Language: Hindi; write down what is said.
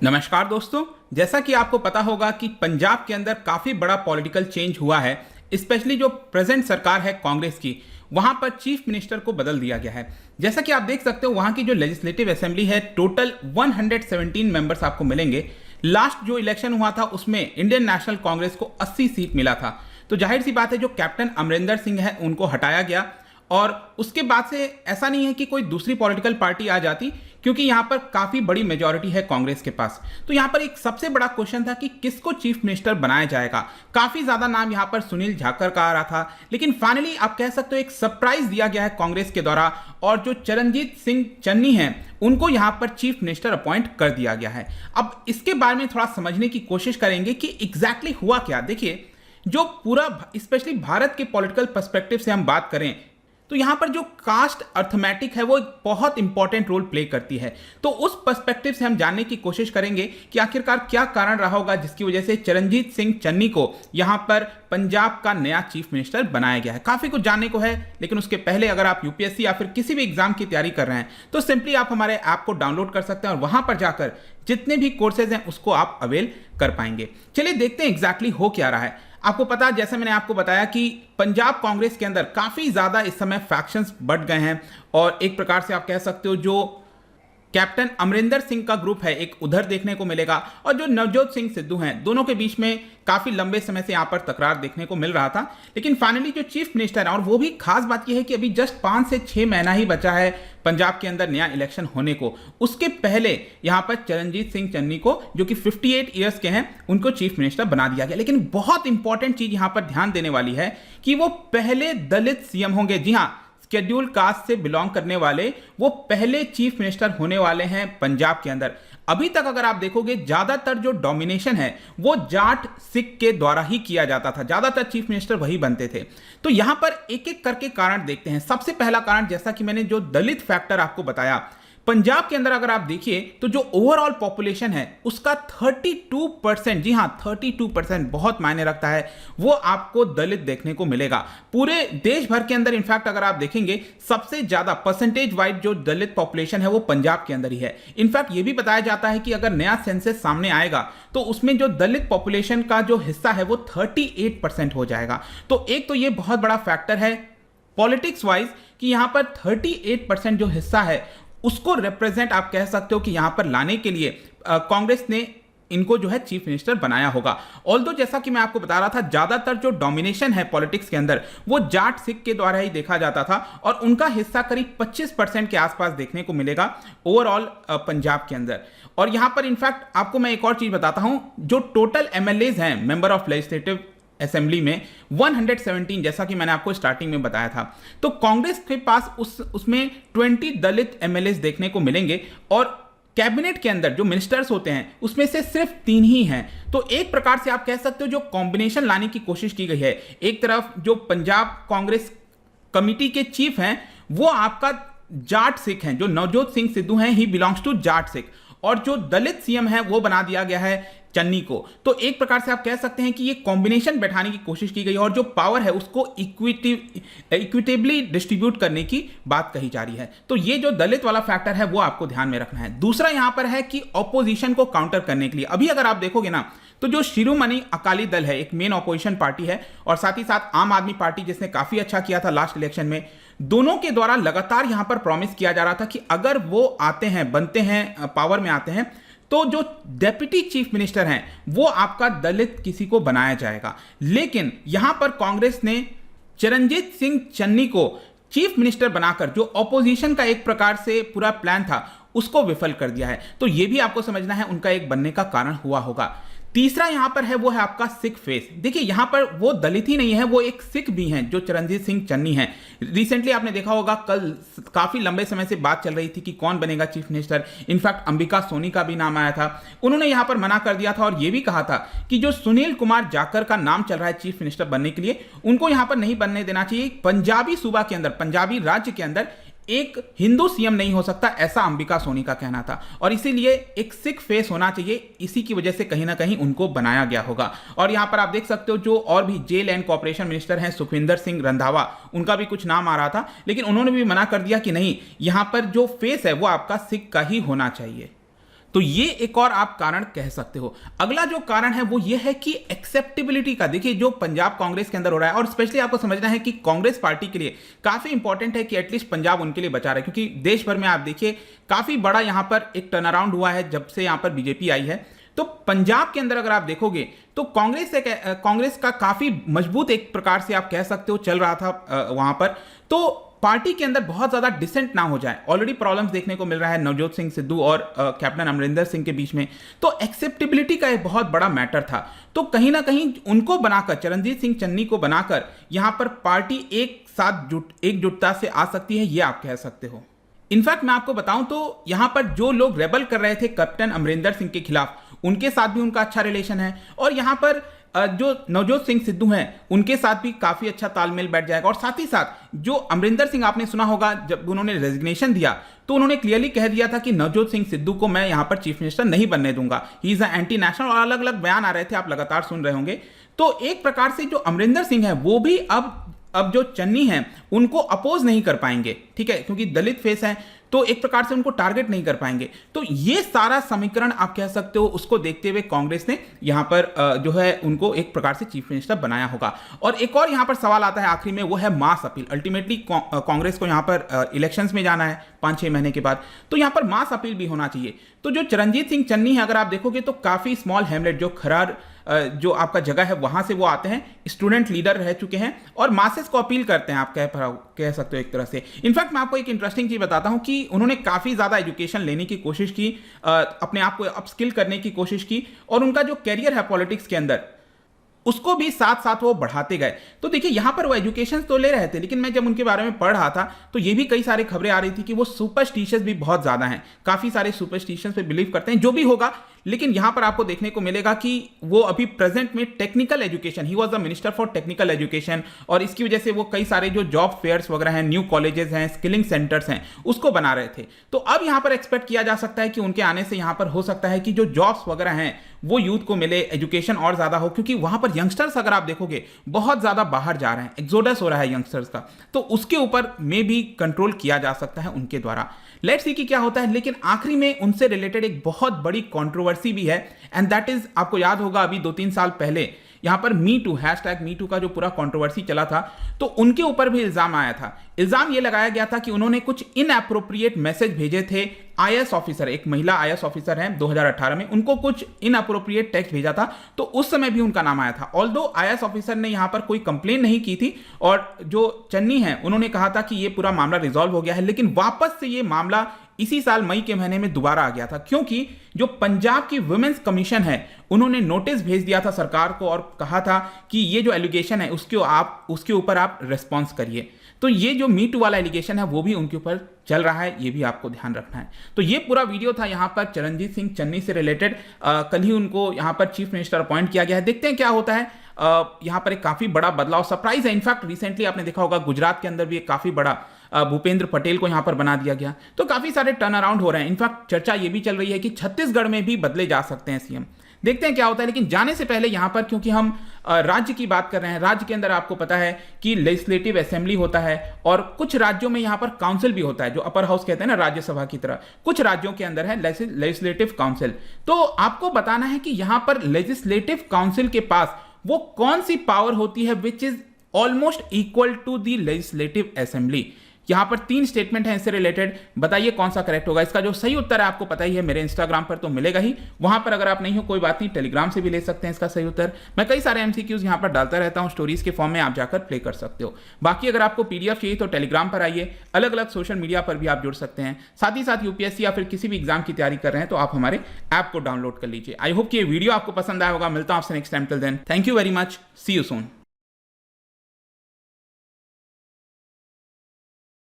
नमस्कार दोस्तों। जैसा कि आपको पता होगा कि पंजाब के अंदर काफ़ी बड़ा पॉलिटिकल चेंज हुआ है। स्पेशली जो प्रेजेंट सरकार है कांग्रेस की, वहां पर चीफ मिनिस्टर को बदल दिया गया है। जैसा कि आप देख सकते हो, वहां की जो लेजिस्लेटिव असेंबली है, टोटल 117 मेंबर्स आपको मिलेंगे। लास्ट जो इलेक्शन हुआ था उसमें इंडियन नेशनल कांग्रेस को 80 सीट मिला था। तो जाहिर सी बात है, जो कैप्टन अमरिंदर सिंह है उनको हटाया गया और उसके बाद से ऐसा नहीं है कि कोई दूसरी पॉलिटिकल पार्टी आ जाती, क्योंकि यहां पर काफी बड़ी मेजॉरिटी है कांग्रेस के पास। तो यहां पर एक सबसे बड़ा क्वेश्चन था कि किसको चीफ मिनिस्टर बनाया जाएगा। काफी ज्यादा नाम यहां पर सुनील जाखड़ का आ रहा था, लेकिन फाइनली आप कह सकते हो एक सरप्राइज दिया गया है कांग्रेस के द्वारा, और जो चरणजीत सिंह चन्नी हैं उनको यहां पर चीफ मिनिस्टर अपॉइंट कर दिया गया है। अब इसके बारे में थोड़ा समझने की कोशिश करेंगे कि एग्जैक्टली हुआ क्या। देखिए, जो पूरा स्पेशली भारत के पॉलिटिकल पर्सपेक्टिव से हम बात करें तो यहां पर जो कास्ट अर्थमेटिक है वो एक बहुत इंपॉर्टेंट रोल प्ले करती है। तो उस पर्सपेक्टिव से हम जानने की कोशिश करेंगे कि आखिरकार क्या कारण रहा होगा जिसकी वजह से चरणजीत सिंह चन्नी को यहां पर पंजाब का नया चीफ मिनिस्टर बनाया गया है। काफी कुछ जानने को है, लेकिन उसके पहले अगर आप यूपीएससी या फिर किसी भी एग्जाम की तैयारी कर रहे हैं तो सिंपली आप हमारे ऐप को डाउनलोड कर सकते हैं और वहां पर जाकर जितने भी कोर्सेज हैं उसको आप अवेल कर पाएंगे। चलिए देखते हैं एग्जैक्टली हो क्या रहा है। आपको पता, जैसे मैंने आपको बताया कि पंजाब कांग्रेस के अंदर काफी ज्यादा इस समय फैक्शंस बढ़ गए हैं और एक प्रकार से आप कह सकते हो जो कैप्टन अमरिंदर सिंह का ग्रुप है एक उधर देखने को मिलेगा, और जो नवजोत सिंह सिद्धू हैं दोनों के बीच में काफी लंबे समय से यहां पर तकरार देखने को मिल रहा था। लेकिन फाइनली जो चीफ मिनिस्टर है, और वो भी खास बात यह है कि अभी जस्ट 5 से 6 महीना ही बचा है पंजाब के अंदर नया इलेक्शन होने को। उसके पहले यहां पर चरणजीत सिंह चन्नी को, जो कि 58 ईयर्स के हैं, उनको चीफ मिनिस्टर बना दिया गया। लेकिन बहुत इंपॉर्टेंट चीज यहां पर ध्यान देने वाली है कि वो पहले दलित सीएम होंगे। जी हां, शेड्यूल कास्ट से बिलोंग करने वाले वो पहले चीफ मिनिस्टर होने वाले हैं पंजाब के अंदर। अभी तक अगर आप देखोगे ज्यादातर जो डोमिनेशन है वो जाट सिख के द्वारा ही किया जाता था, ज्यादातर चीफ मिनिस्टर वही बनते थे। तो यहां पर एक एक करके कारण देखते हैं। सबसे पहला कारण, जैसा कि मैंने जो दलित फैक्टर आपको बताया, पंजाब के अंदर अगर आप देखिए तो जो ओवरऑल पॉपुलेशन है उसका 32%, जी हां 32% बहुत मायने रखता है, वो आपको दलित देखने को मिलेगा पूरे देश भर के अंदर। इनफैक्ट अगर आप देखेंगे सबसे ज्यादा परसेंटेज वाइज जो दलित पॉपुलेशन है वो पंजाब के अंदर ही है। इनफैक्ट ये भी बताया जाता है कि अगर नया सेंसस सामने आएगा तो उसमें जो दलित पॉपुलेशन का जो हिस्सा है वो 38% हो जाएगा। तो एक तो ये बहुत बड़ा फैक्टर है पॉलिटिक्स वाइज कि यहां पर 38% जो हिस्सा है उसको रिप्रेजेंट आप कह सकते हो कि यहां पर लाने के लिए कांग्रेस ने इनको जो है चीफ मिनिस्टर बनाया होगा। ऑल्दो जैसा कि मैं आपको बता रहा था, ज्यादातर जो डोमिनेशन है पॉलिटिक्स के अंदर वो जाट सिख के द्वारा ही देखा जाता था और उनका हिस्सा करीब 25% के आसपास देखने को मिलेगा ओवरऑल पंजाब के अंदर। और यहां पर इनफैक्ट आपको मैं एक और चीज बताता हूं, जो टोटल एमएलएज हैं, मेंबर ऑफ लेजिस्लेटिव असेंबली में 117, जैसा कि मैंने आपको स्टार्टिंग में बताया था, तो कांग्रेस के पास उसमें 20 दलित एमएलए देखने को मिलेंगे और कैबिनेट के अंदर जो मिनिस्टर्स होते हैं उसमें से सिर्फ 3 ही हैं। तो एक प्रकार से आप कह सकते हो जो कॉम्बिनेशन लाने की कोशिश की गई है, एक तरफ जो पंजाब कांग्रेस कमिटी के चीफ हैं वो आपका जाट सिख हैं, जो नवजोत सिंह सिद्धू हैं, he belongs to Jat Sikh, और जो दलित सीएम है वो बना दिया गया है चन्नी को। तो एक प्रकार से आप कह सकते हैं कि ये कॉम्बिनेशन बैठाने की कोशिश की गई और जो पावर है उसको इक्विटेबली डिस्ट्रीब्यूट करने की बात कही जा रही है। तो ये जो दलित वाला फैक्टर है वो आपको ध्यान में रखना है। दूसरा यहां पर है कि ऑपोजिशन को काउंटर करने के लिए अभी अगर आप देखोगे ना तो जो शिरोमणि अकाली दल है एक मेन ऑपोजिशन पार्टी है, और साथ ही साथ आम आदमी पार्टी जिसने काफी अच्छा किया था लास्ट इलेक्शन में, दोनों के द्वारा लगातार यहां पर प्रॉमिस किया जा रहा था कि अगर वो आते हैं, बनते हैं, पावर में आते हैं, तो जो डेप्यूटी चीफ मिनिस्टर हैं वो आपका दलित किसी को बनाया जाएगा। लेकिन यहां पर कांग्रेस ने चरणजीत सिंह चन्नी को चीफ मिनिस्टर बनाकर जो ऑपोजिशन का एक प्रकार से पूरा प्लान था उसको विफल कर दिया है। तो यह भी आपको समझना है उनका एक बनने का कारण हुआ होगा। तीसरा यहां पर है वो है आपका सिख फेस। देखिए यहां पर वो दलित ही नहीं है, वो एक सिख भी हैं जो चरणजीत सिंह चन्नी हैं। रिसेंटली आपने देखा होगा, कल काफी लंबे समय से बात चल रही थी कि कौन बनेगा chief minister. In fact Ambika Soni का भी नाम आया था, उन्होंने यहां पर मना कर दिया था और यह भी कहा था कि जो सुनील कुमार जाखड़ का नाम चल रहा है चीफ मिनिस्टर बनने के लिए, उनको यहां पर नहीं बनने देना चाहिए। पंजाबी सूबा के अंदर, पंजाबी राज्य के अंदर एक हिंदू सीएम नहीं हो सकता, ऐसा अंबिका सोनी का कहना था, और इसीलिए एक सिख फेस होना चाहिए। इसी की वजह से कहीं ना कहीं उनको बनाया गया होगा। और यहां पर आप देख सकते हो जो और भी जेल एंड कॉर्पोरेशन मिनिस्टर हैं सुखविंदर सिंह रंधावा, उनका भी कुछ नाम आ रहा था, लेकिन उन्होंने भी मना कर दिया कि नहीं, यहां पर जो फेस है वो आपका सिख का ही होना चाहिए। तो ये एक और आप कारण कह सकते हो। अगला जो कारण है वो ये है कि एक्सेप्टेबिलिटी का। देखिए जो पंजाब कांग्रेस के अंदर हो रहा है, और स्पेशली आपको समझना है कि कांग्रेस पार्टी के लिए काफी इंपॉर्टेंट है कि एटलीस्ट पंजाब उनके लिए बचा रहा है, क्योंकि देश भर में आप देखिए काफी बड़ा यहां पर एक टर्न अराउंड हुआ है जब से यहां पर बीजेपी आई है। तो पंजाब के अंदर अगर आप देखोगे तो कांग्रेस का काफी मजबूत एक प्रकार से आप कह सकते हो चल रहा था वहां पर। तो पार्टी के अंदर बहुत ज्यादा डिसेंट ना हो जाए, ऑलरेडी प्रॉब्लम्स देखने को मिल रहा है नवजोत सिंह सिद्धू और कैप्टन अमरिंदर सिंह के बीच में। तो एक्सेप्टेबिलिटी का एक बहुत बड़ा मैटर था। तो कहीं ना कहीं उनको बनाकर, चरणजीत सिंह चन्नी को बनाकर यहां पर पार्टी एक साथ एकजुटता से आ सकती है, ये आप कह सकते हो। इनफैक्ट मैं आपको बताऊं तो यहां पर जो लोग रेबल कर रहे थे कैप्टन अमरिंदर सिंह के खिलाफ, उनके साथ भी उनका अच्छा रिलेशन है, और यहां पर जो नवजोत सिंह सिद्धू हैं उनके साथ भी काफी अच्छा तालमेल बैठ जाएगा। और साथ ही साथ जो अमरिंदर सिंह, आपने सुना होगा जब उन्होंने रेजिग्नेशन दिया तो उन्होंने क्लियरली कह दिया था कि नवजोत सिंह सिद्धू को मैं यहां पर चीफ मिनिस्टर नहीं बनने दूंगा, ही इज एंटी नेशनल, और अलग अलग बयान आ रहे थे, आप लगातार सुन रहे होंगे। तो एक प्रकार से जो अमरिंदर सिंह है वो भी अब जो चन्नी हैं उनको अपोज नहीं कर पाएंगे, ठीक है, क्योंकि दलित फेस है तो एक प्रकार से उनको टारगेट नहीं कर पाएंगे। तो ये सारा समीकरण आप कह सकते हो, उसको देखते हुए कांग्रेस ने यहां पर जो है उनको एक प्रकार से चीफ मिनिस्टर बनाया होगा। और एक और यहां पर सवाल आता है आखिरी में, वो है मास अपील। अल्टीमेटली कांग्रेस को यहां पर इलेक्शंस में जाना है 5-6 महीने के बाद, तो यहां पर मास अपील भी होना चाहिए। तो जो चरणजीत सिंह चन्नी है, अगर आप देखोगे तो काफी स्मॉल हैमलेट, जो खरार जो आपका जगह है वहां से वो आते हैं, स्टूडेंट लीडर रह चुके हैं और मासेस को अपील करते हैं, आप कह सकते हो एक तरह से। इनफैक्ट मैं आपको एक इंटरेस्टिंग चीज बताता हूं कि उन्होंने काफी ज्यादा एजुकेशन लेने की कोशिश की, अपने आप को अपस्किल करने की कोशिश की, और उनका जो कैरियर है पॉलिटिक्स के अंदर उसको भी साथ साथ वो बढ़ाते गए। तो देखिए यहां पर वो एजुकेशन तो ले रहे थे, लेकिन मैं जब उनके बारे में पढ़ रहा था तो ये भी कई सारी खबरें आ रही थी कि वो सुपरस्टिशियस भी बहुत ज्यादा हैं, काफी सारे सुपरस्टिशियस पे बिलीव करते हैं, जो भी होगा। लेकिन यहां पर आपको देखने को मिलेगा कि वो अभी प्रेजेंट में technical education, he was the minister for technical education, और इसकी वजह से वो कई सारे जो जॉब फेयर्स वगैरह हैं, न्यू कॉलेजेस हैं, स्किलिंग सेंटर्स हैं, उसको बना रहे थे। तो अब यहां पर एक्सपेक्ट किया जा सकता है कि उनके आने से यहां पर हो सकता है कि जो जॉब्स वगैरह हैं वो यूथ को मिले, एजुकेशन और ज्यादा हो, क्योंकि वहां पर यंगस्टर्स अगर आप देखोगे बहुत ज्यादा बाहर जा रहे हैं, एक्सोडस हो रहा है यंगस्टर्स का, तो उसके ऊपर में भी कंट्रोल किया जा सकता है उनके द्वारा। लेट्स सी कि क्या होता है। लेकिन आखिरी में उनसे रिलेटेड एक बहुत बड़ी कंट्रोवर्सी भी है, एंड दैट इज, आपको याद होगा अभी 2-3 साल पहले यहां पर #MeToo का जो पूरा कंट्रोवर्सी चला था, तो उनके ऊपर भी इल्जाम आया था। इल्जाम यह लगाया गया था कि उन्होंने कुछ इनएप्रोप्रिएट मैसेज भेजे थे आईएएस ऑफिसर, एक महिला आईएएस ऑफिसर हैं 2018 में, उनको कुछ इनएप्रोप्रिएट टेक्स्ट भेजा था, तो उस समय भी उनका नाम आया था। ऑल्दो आईएएस ऑफिसर ने यहां पर कोई कंप्लेन नहीं की थी, और जो चन्नी हैं उन्होंने कहा था कि यह पूरा मामला रिजॉल्व हो गया है, लेकिन वापस से यह मामला इसी साल मई के महीने में दोबारा आ गया था, क्योंकि जो पंजाब की वुमेन्स कमीशन है उन्होंने नोटिस भेज दिया था सरकार को और कहा था कि ये जो एलिगेशन है उसके ऊपर आप रेस्पॉन्स करिए। तो ये जो #MeToo वाला एलिगेशन है वो भी उनके ऊपर चल रहा है, ये भी आपको ध्यान रखना है। तो ये पूरा वीडियो था यहाँ पर चरणजीत सिंह चन्नी से रिलेटेड। कल ही उनको यहाँ पर चीफ मिनिस्टर अपॉइंट किया गया है, देखते हैं क्या होता है। यहाँ पर एक काफी बड़ा बदलाव, सरप्राइज है। इनफैक्ट रिसेंटली आपने देखा होगा गुजरात के अंदर भी एक काफी बड़ा भूपेंद्र पटेल को यहां पर बना दिया गया, तो काफी सारे टर्न अराउंड हो रहे हैं। इनफैक्ट चर्चा यह भी चल रही है कि छत्तीसगढ़ में भी बदले जा सकते हैं सीएम, देखते हैं क्या होता है। लेकिन जाने से पहले यहां पर, क्योंकि हम राज्य की बात कर रहे हैं, राज्य के अंदर आपको पता है कि लेजिस्लेटिव असेंबली होता है, और कुछ राज्यों में यहां पर काउंसिल भी होता है, जो अपर हाउस कहते हैं ना राज्यसभा की तरह, कुछ राज्यों के अंदर है लेजिस्लेटिव काउंसिल। तो आपको बताना है कि यहां पर लेजिस्लेटिव काउंसिल के पास वो कौन सी पावर होती है which is almost equal to the legislative assembly. यहां पर 3 स्टेटमेंट हैं इससे रिलेटेड, बताइए कौन सा करेक्ट होगा। इसका जो सही उत्तर है आपको पता ही है, मेरे इंस्टाग्राम पर तो मिलेगा ही, वहां पर अगर आप नहीं हो कोई बात नहीं, टेलीग्राम से भी ले सकते हैं इसका सही उत्तर। मैं कई सारे एमसीक्यूज यहां पर डालता रहता हूं स्टोरीज के फॉर्म में, आप जाकर प्ले कर सकते हो। बाकी अगर आपको पीडीएफ चाहिए तो टेलीग्राम पर आइए, अलग अलग सोशल मीडिया पर भी आप जुड़ सकते हैं। साथ ही साथ यूपीएससी या फिर किसी भी एग्जाम की तैयारी कर रहे हैं तो आप हमारे ऐप को डाउनलोड कर लीजिए। आई होप कि ये वीडियो आपको पसंद आया होगा। मिलता हूं आपसे next time, till then thank you very much, see you soon.